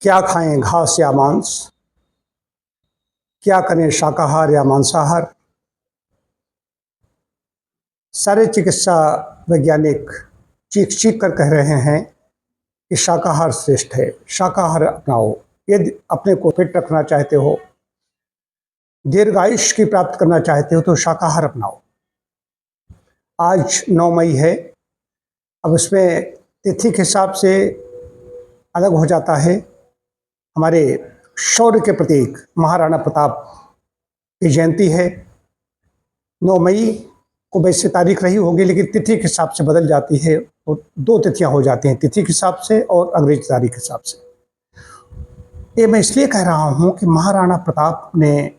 क्या खाएं, घास या मांस? क्या करें, शाकाहार या मांसाहार? सारे चिकित्सा वैज्ञानिक चीख चीख कर कह रहे हैं कि शाकाहार श्रेष्ठ है, शाकाहार अपनाओ। यदि अपने को फिट रखना चाहते हो, दीर्घायुष्य की प्राप्त करना चाहते हो तो शाकाहार अपनाओ। आज 9 मई है। अब इसमें तिथि के हिसाब से अलग हो जाता है। हमारे शौर्य के प्रतीक महाराणा प्रताप की जयंती है। 9 मई को वैसे तारीख रही होगी, लेकिन तिथि के हिसाब से बदल जाती है। तो 2 तिथियां हो जाती हैं, तिथि के हिसाब से और अंग्रेजी तारीख के हिसाब से। ये मैं इसलिए कह रहा हूँ कि महाराणा प्रताप ने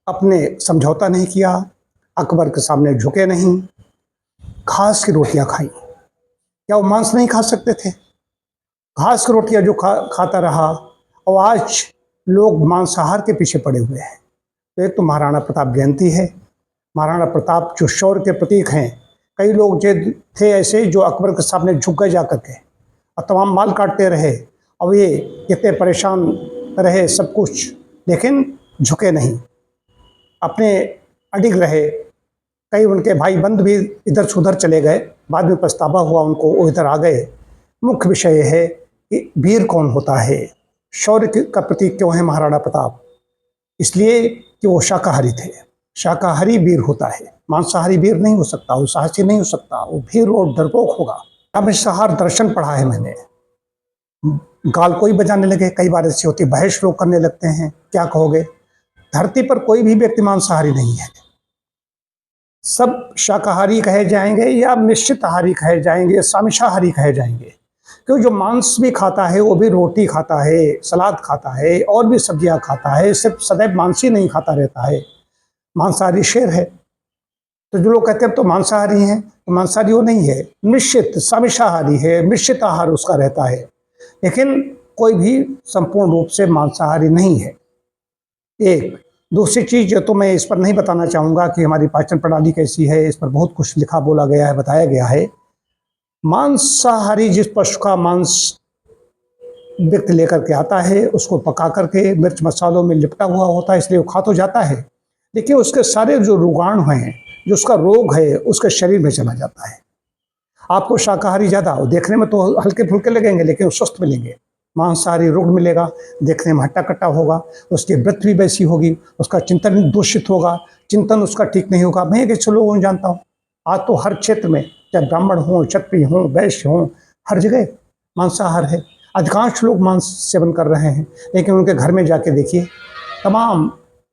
अपने समझौता नहीं किया, अकबर के सामने झुके नहीं, घास की रोटियां खाई। क्या वो मांस नहीं खा सकते थे? घास की रोटियां जो खाता रहा, और आज लोग मांसाहार के पीछे पड़े हुए हैं। तो एक तो महाराणा प्रताप जयंती है। महाराणा प्रताप जो शौर्य के प्रतीक हैं, कई लोग जो थे ऐसे जो अकबर के सामने झुक गए जाकर के और तमाम माल काटते रहे, और ये कितने परेशान रहे सब कुछ, लेकिन झुके नहीं, अपने अडिग रहे। कई उनके भाई बंद भी इधर से उधर चले गए, बाद में पछतावा हुआ उनको, वो इधर आ गए। मुख्य विषय है कि वीर कौन होता है, शौर्य का प्रतीक क्यों है महाराणा प्रताप? इसलिए कि वो शाकाहारी थे। शाकाहारी वीर होता है, मांसाहारी वीर नहीं हो सकता, वो साहसी नहीं हो सकता, वो वीर और डरपोक होगा। मांसाहार दर्शन पढ़ा है मैंने, गाल कोई बजाने लगे, कई बार ऐसी होती, बहस लोग करने लगते हैं, क्या कहोगे? धरती पर कोई भी व्यक्ति मांसाहारी नहीं है। सब शाकाहारी कहे जाएंगे या मिश्रितहारी कहे जाएंगे, सामिशाहारी कहे जाएंगे। क्योंकि जो मांस भी खाता है वो भी रोटी खाता है, सलाद खाता है और भी सब्जियां खाता है, सिर्फ सदैव मांस ही नहीं खाता रहता है। मांसाहारी शेर है। तो जो लोग कहते हैं अब तो मांसाहारी हैं, तो मांसाहारी वो नहीं है, मिश्रित सामिशाहारी है, मिश्रित आहार उसका रहता है। लेकिन कोई भी संपूर्ण रूप से मांसाहारी नहीं है। एक दूसरी चीज जो तो मैं इस पर नहीं बताना चाहूँगा कि हमारी पाचन प्रणाली कैसी है, इस पर बहुत कुछ लिखा बोला गया है, बताया गया है। मांसाहारी जिस पशु का मांस व्यक्ति लेकर के आता है, उसको पका करके मिर्च मसालों में लिपटा हुआ होता है, इसलिए वो खा तो जाता है, लेकिन उसके सारे जो रोगाणु हैं, जो उसका रोग है, उसके शरीर में चला जाता है। आपको शाकाहारी ज़्यादा देखने में तो हल्के फुल्के लगेंगे, लेकिन स्वस्थ मिलेंगे। मांसाहारी रोग मिलेगा, देखने में हट्टा कट्टा होगा, उसकी वृत्ति भी वैसी होगी, उसका चिंतन दूषित होगा, चिंतन उसका ठीक नहीं होगा। मैं कैसे लोगों को जानता हूँ, आज तो हर क्षेत्र में, चाहे ब्राह्मण हों, क्षत्रिय हों, वैश्य हों, हर जगह मांसाहार है। अधिकांश लोग मांस सेवन कर रहे हैं, लेकिन उनके घर में जाके देखिए, तमाम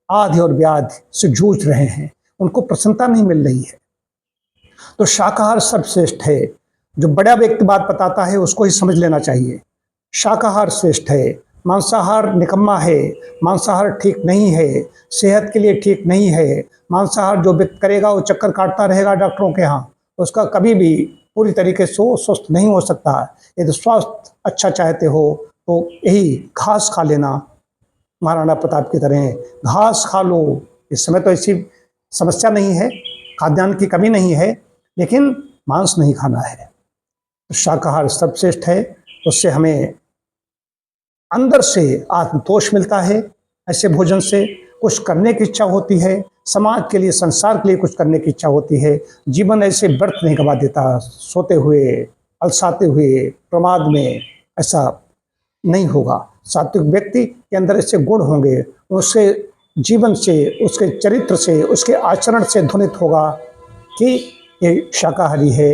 आदि और व्याधि से जूझ रहे हैं, उनको प्रसन्नता नहीं मिल रही है। तो शाकाहार सर्वश्रेष्ठ है। जो बड़ा व्यक्ति बात बताता है उसको ही समझ लेना चाहिए। शाकाहार श्रेष्ठ है, मांसाहार निकम्मा है, मांसाहार ठीक नहीं है, सेहत के लिए ठीक नहीं है। मांसाहार जो व्यक्ति करेगा वो चक्कर काटता रहेगा डॉक्टरों के यहाँ, उसका कभी भी पूरी तरीके से वो स्वस्थ नहीं हो सकता। यदि स्वास्थ्य अच्छा चाहते हो तो यही घास खा लेना, महाराणा प्रताप की तरह घास खा लो। इस समय तो ऐसी समस्या नहीं है, खाद्यान्न की कमी नहीं है, लेकिन मांस नहीं खाना है। तो शाकाहार सर्वश्रेष्ठ है। उससे हमें अंदर से आत्मतोष मिलता है। ऐसे भोजन से कुछ करने की इच्छा होती है, समाज के लिए, संसार के लिए कुछ करने की इच्छा होती है। जीवन ऐसे व्यर्थ नहीं गवा देता, सोते हुए, अलसाते हुए, प्रमाद में, ऐसा नहीं होगा। सात्विक व्यक्ति के अंदर ऐसे गुण होंगे, उसके जीवन से, उसके चरित्र से, उसके आचरण से ध्वनित होगा कि ये शाकाहारी है,